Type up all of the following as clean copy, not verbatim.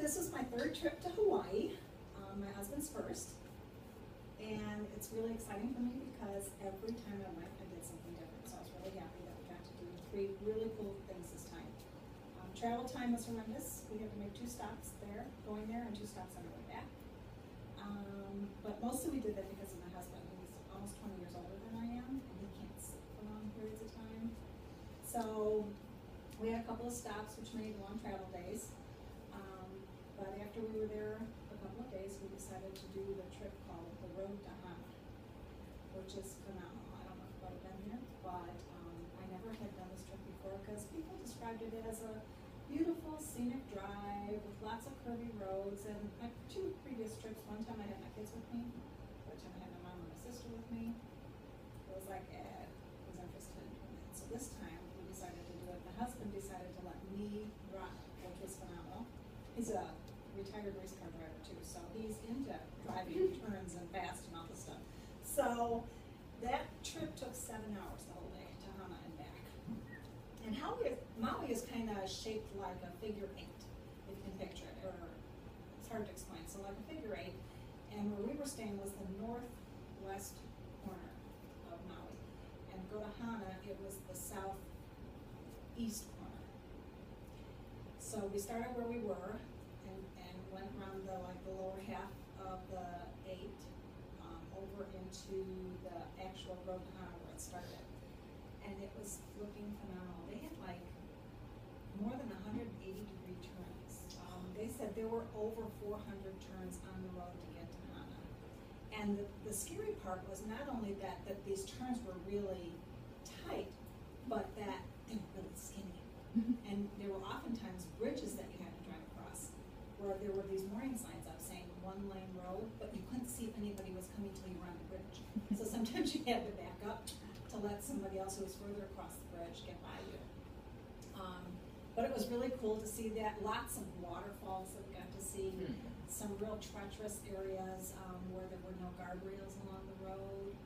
this is my third trip to Hawaii, my husband's first. And it's really exciting for me because every time I went, I did something different. So I was really happy that we got to do 3 really cool things this time. Travel time was horrendous. We had to make 2 stops there, going there, and 2 stops on the way back. But mostly we did that because of my husband. He's almost 20 years older than I am, and he can't sit for long periods of time. So we had a couple of stops, which made long travel days. But after we were there a couple of days, we decided to do the trip called the Road to Hana, which is phenomenal. I don't know if you've ever been here, but I never had done this trip before because people described it as a beautiful scenic drive with lots of curvy roads. And my 2 previous trips, one time I had my kids with me, the other time I had my mom and my sister with me. It was like Ed was interested in doing it. So this time we decided to do it. My husband decided to let me drive, which was phenomenal. He's a retired race car driver too, so he's into driving turns and fast and all this stuff. So that trip took 7 hours the whole day to Hana and back. And Maui is kind of shaped like a figure 8, if you can picture it, or it's hard to explain. So like a figure 8, and where we were staying was the northwest corner of Maui. And go to Hana, it was the southeast corner. So we started where we were and went around the lower half of the 8 over into the actual road to Hana where it started. And it was looking phenomenal. They had more than 180-degree turns. They said there were over 400 turns on the road to get to Hana. And the scary part was not only that these turns were really tight, but that they were really skinny. And there were oftentimes bridges that you had to drive across, where there were these warning signs up saying 1-lane road, but you couldn't see if anybody was coming till you were on the bridge. So sometimes you had to back up to let somebody else who was further across the bridge get by you. But it was really cool to see that. Lots of waterfalls that we got to see, some real treacherous areas where there were no guardrails along the road.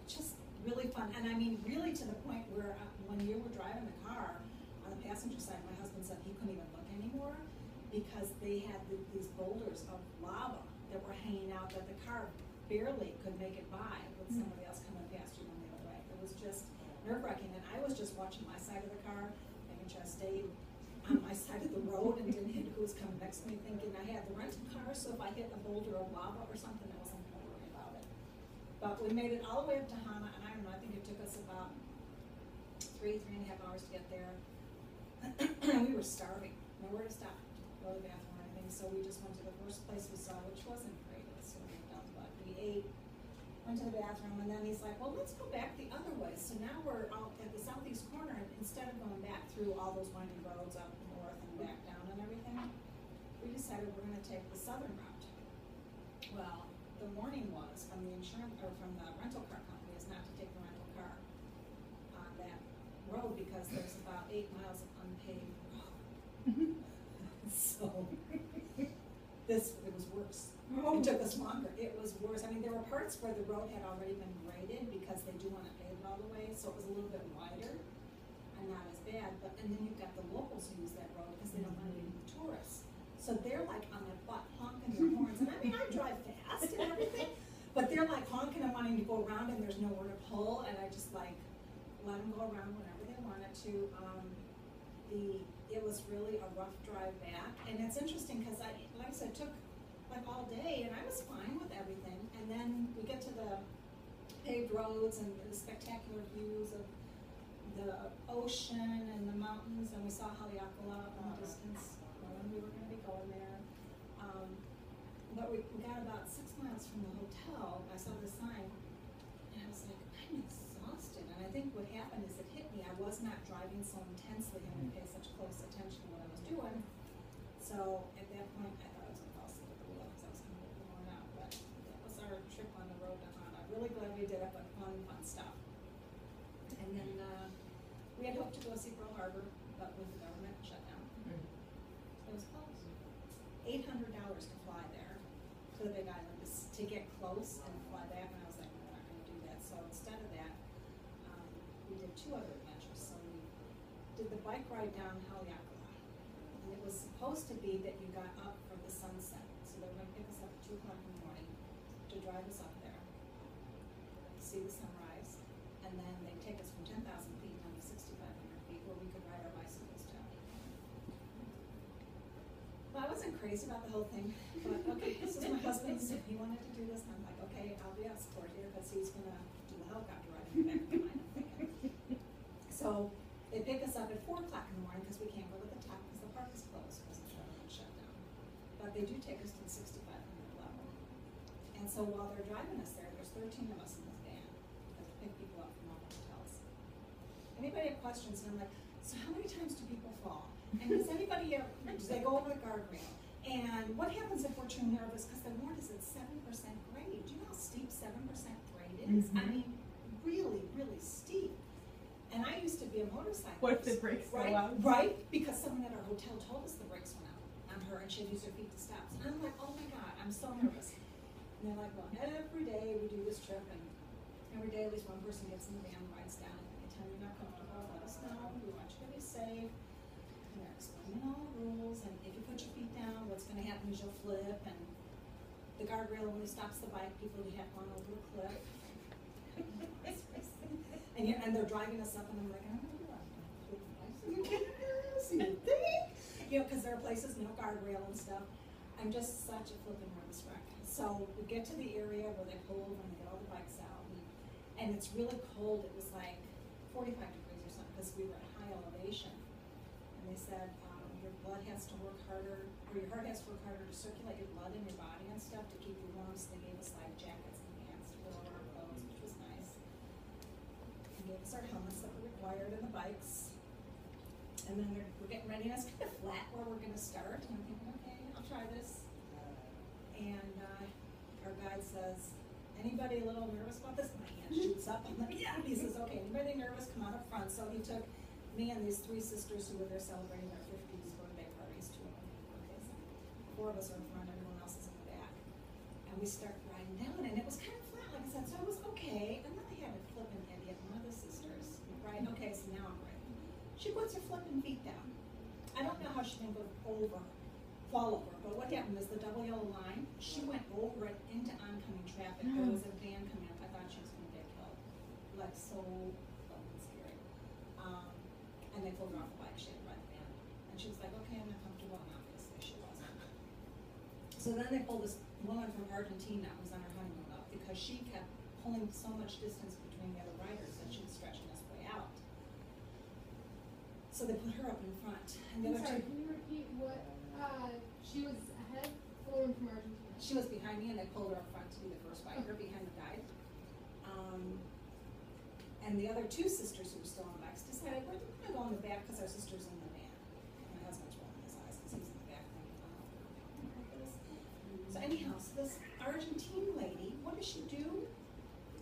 Just really fun. And I mean, really to the point where when you were driving the car, on the passenger side, my husband said he couldn't even look anymore because they had these boulders of lava that were hanging out that the car barely could make it by with somebody else coming past you on the other way. It was just nerve-wracking. And I was just watching my side of the car, making sure I stayed on my side of the road and didn't hit who was coming next to me, thinking I had the rental car, so if I hit a boulder of lava or something, I wasn't going to worry about it. But we made it all the way up to Hana, and I don't know, I think it took us about 3.5 hours to get there. We were starving, nowhere to stop, go to the bathroom or anything, so we just went to the first place we saw, which wasn't great, it was sort of dumb, but we ate, went to the bathroom, and then he's like, well, let's go back the other way. So now we're out at the southeast corner, and instead of going back through all those winding roads up north and back down and everything, we decided we're going to take the southern route. Well, the warning was from the insurance, or from the rental car company, is not to take the rental car on that road because there's about 8 miles of unpaved road. So it was worse. It took us longer. It was worse. I mean, there were parts where the road had already been graded because they do want to pave it all the way, so it was a little bit wider and not as bad. But and then you've got the locals who use that road because they don't want any tourists. So they're like on their butt honking their horns. And I mean, I drive fast and everything, but they're like honking and wanting to go around, and there's nowhere to pull. And I just like let them go around whenever they wanted to. It was really a rough drive back, and it's interesting because like I said, it took like all day, and I was fine with everything. And then we get to the paved roads and the spectacular views of the ocean and the mountains, and we saw Haleakala in the distance when we were going to be going there. But we got about 6 miles from the hotel. I saw the sign, and I was like, I'm exhausted. And I think what happened is it hit me. I was not driving so intensely and I pay such close attention to what I was doing. So at that point, I thought I was going to fall asleep at the wheel because I was completely worn out. But that was our trip on the road to Hana. Really glad we did it, but fun stuff. And then we had hoped to go see Pearl Harbor, but with the government shut down, it was closed. $800 to fly there to the Big Island to get close and fly back, and I was like, we're not going to do that. So instead of that, we did 2 other adventures. So we did the bike ride down Haleakala, and it was supposed to be that you got up for the sunset. So they were gonna pick us up at 2 o'clock in the morning to drive us up there, see the sunrise, and then they take us from 10,000 feet down to 6,500 feet where we could ride our bicycles down. Well, I wasn't crazy about the whole thing, but okay, this is my husband's, he wanted to do this, and I'm like, okay, I'll be escort here, because he's gonna do the helicopter ride in the back of the line, I'm thinking. So, they pick us up at 4 o'clock in the morning, because we can't go to the top, because the park is closed, because the government shut down. But they do take us to the 6,500 level. And so while they're driving us there, there's 13 of us in this van, that pick people up from all the hotels. Anybody have questions? And I'm like, so how many times do people fall? And does anybody ever, do they go over the guardrail? And what happens if we're too nervous? Because they warned us it's 7% grade. Do you know how steep 7% grade is? I mean, really, really steep. And I used to be a motorcyclist. What if the brakes go out? Right, because someone at our hotel told us the brakes went out on her and she'd use her feet to stop. And I'm like, oh my God, I'm so nervous. And they're like, well, every day we do this trip, and every day at least one person gets in the van and rides down. And anytime you're not comfortable, let us know. We want you to be safe. And they're explaining all the rules, and if you put your feet down, what's going to happen is you'll flip, and the guardrail only stops the bike people who have gone over a cliff. And they're driving us up, and I'm like, I don't know, you think? You know, because there are places, no guardrail and stuff. I'm just such a flipping nervous wreck. So we get to the area where they pull over and they get all the bikes out, and it's really cold. It was like 45 degrees or something, because we were at high elevation. And they said, your blood has to work harder, or your heart has to work harder to circulate your blood in your body and stuff to keep you warm. So they gave us like jackets and pants to put over our clothes, which was nice. They gave us our helmets that were required in the bikes. And then we're getting ready, and it's kind of flat where we're going to start. And I'm thinking, okay, I'll try this. And our guide says, anybody a little nervous about this? My hand shoots up. I'm like, yeah. He says, okay, anybody nervous, come out up front. So he took me and these 3 sisters who were there celebrating their 50th birthday parties, 2 of them. Okay, so 4 of us are in front, everyone else is in the back. And we start riding down, and it was kind of flat, like I said, so it was okay. And then I had a flipping idiot, one of the sisters, right? Okay, so now I'm ready. She puts her flipping feet down. I don't know how she didn't fall over, but what happened is the double yellow line, she went over it into oncoming traffic. There was a van coming up. I thought she was going to get killed. Like, so fucking scary. And they pulled her off the bike. She had to ride the van. And she was like, okay, I'm not comfortable. And obviously she wasn't. So then they pulled this woman from Argentina who was on her honeymoon up, because she kept pulling so much distance between the other riders that she was stretching us way out. So they put her up in front. And the I'm other sorry, two, can you repeat what, she was ahead, following from Argentina? she was behind me, and they pulled her up front to be the first biker behind the guide. And the other 2 sisters who were still on the bikes decided, we're going to go in the back because our sister's in the van. My husband's rolling his eyes because he's in the back thinking, oh my goodness. So anyhow, so this Argentine lady, what does she do?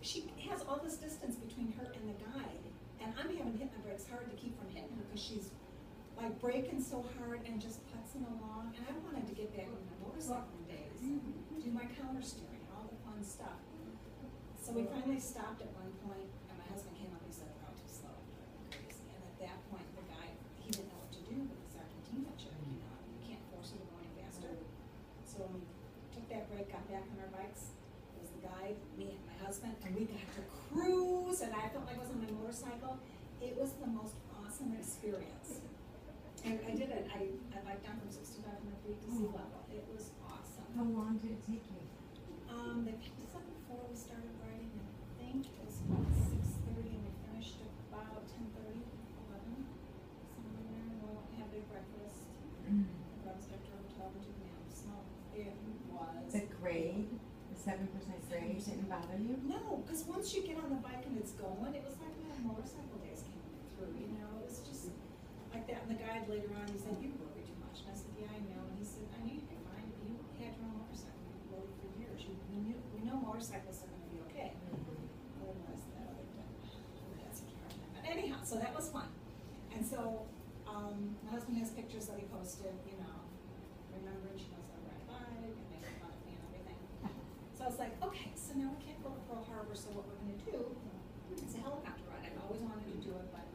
She has all this distance between her and the guide, and I'm having to hit my brakes hard to keep from hitting her because she's like braking so hard and just putzing along. And I wanted to get back in my motorcycling days, do my counter steering, all the fun stuff. So we finally stopped at one point, and my husband came up and he said, we're out too slow, I'm driving crazy. And at that point, the guy, he didn't know what to do with this Argentina chick, you know, you can't force her to go any faster. So when we took that break, got back on our bikes, it was the guy, me and my husband, and we got to cruise, and I felt like I was on my motorcycle. It was the most awesome experience. And I did it, I biked down from 6,500 feet to sea level. It was awesome. How long did it take you? They picked us up before we started riding, and I think it was about 6:30, and we finished about 10:30, 11, somewhere in there. We'll have a breakfast. The girls got to our hotel and took me out. So it was. The grade, the 7% grade didn't bother you? No, because once you get on the bike and it's going, it was like my motorcycle days came through, you know, it was just like that. And the guide later on, he said, you worry too much. And I said, yeah, I know. And he said, I know you'd be fine. You had your own motorcycle. You rode for years. We know motorcyclists are going to be okay. Otherwise, that other that's such a hard time. But anyhow, so that was fun. And so my husband has pictures that he posted, you know, remembering she knows how to ride a bike and making fun of me and everything. So I was like, okay, so now we can't go to Pearl Harbor, so what we're going to do is a helicopter ride. I've always wanted to do it, but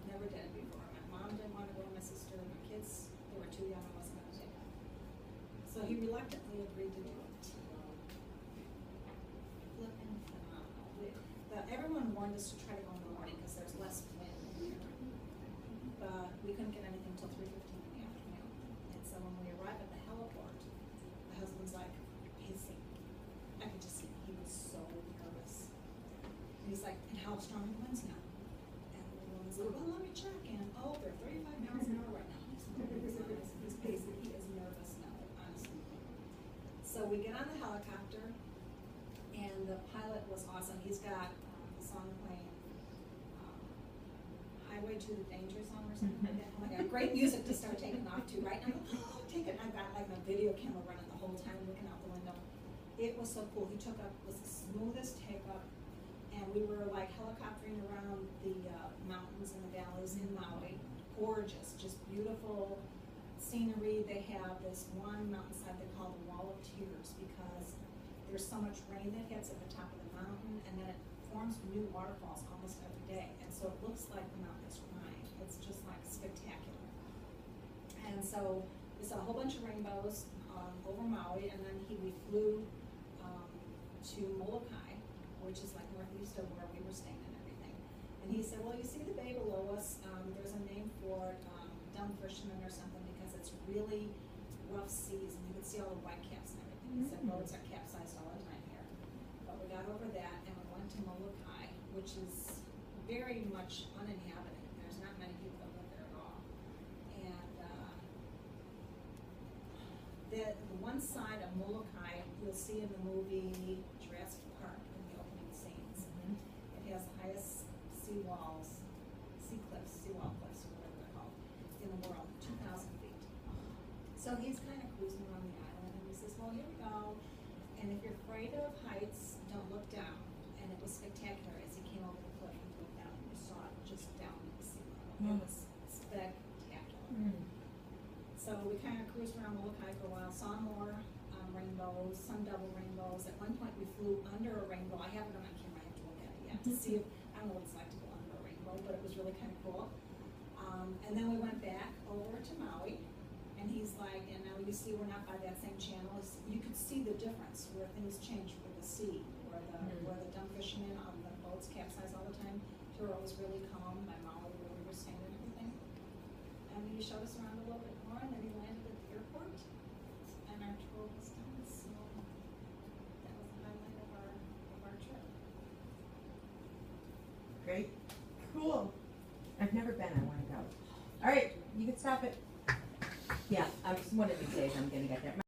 never did before. My mom didn't want to go, my sister, my kids, they were too young, I wasn't reluctantly agreed to do it. Flipping phenomenal. Everyone warned us to try to go in the morning because there's less wind in there. But we couldn't get anything until 3:15 in the afternoon. And so when we arrived at the heliport, my husband's like pacing. I could just see he was so nervous. And he's like, and how strong are the winds now? And the woman's like, well, let me check. And oh, they're 35 miles an hour right now. He's pacing. He is nervous now, honestly. So we get on the helicopter, and the pilot was awesome. He's got the song playing, Highway to the Danger Zone or something like that. Oh my God, great music to start taking off to, right? And I'm like, oh, take it. And I've got like my video camera running the whole time, looking out the window. It was so cool. He took up, was the smoothest take up, and we were like helicoptering around the mountains and the valleys in Maui. Gorgeous, just beautiful scenery. They have this one mountainside they call the Wall of Tears because there's so much rain that hits at the top of the mountain, and then it forms new waterfalls almost every day. And so it looks like the mountain is crying. It's just like spectacular. And so we saw a whole bunch of rainbows over Maui, and then we flew to Molokai, which is like northeast of where we were staying and everything. And he said, well, you see the bay below us, there's a name for it, dumb fisherman or something, because it's really rough seas, and you can see all the white caps and everything. He said, boats are capsized all the time here. But we got over that, and we went to Molokai, which is very much uninhabited. There's not many people that live there at all. And the one side of Molokai, you'll see in the movie Jurassic Park in the opening scenes. It has the highest seawall cliffs, or whatever they're called, in the world, 2,000 feet. So he's kind of cruising around the island, and he says, well, here we go. And if you're afraid of heights, don't look down. And it was spectacular. As he came over the cliff, you looked down and you saw it just down at the sea level. It was spectacular. So we kind of cruised around Molokai for a while, saw more rainbows, some double rainbows. At one point we flew under a rainbow. I have it on my camera, I have to look at it yet to see if, I don't know what it's like to go under a rainbow, but it was really kind of cool. And then we went back over to Maui, and he's like, and now you see we're not by that same channel. You could see the difference where things change with the sea, where the dumb fishermen on the boats capsize all the time. Turo was really calm by Maui where we were staying and everything. And he showed us around a little bit more, and then he landed at the airport, and our tour was done. So that was the highlight of our trip. Great. Cool. I've never been, I wanna go. All right, you can stop it. Yeah, one of these days I'm gonna get there.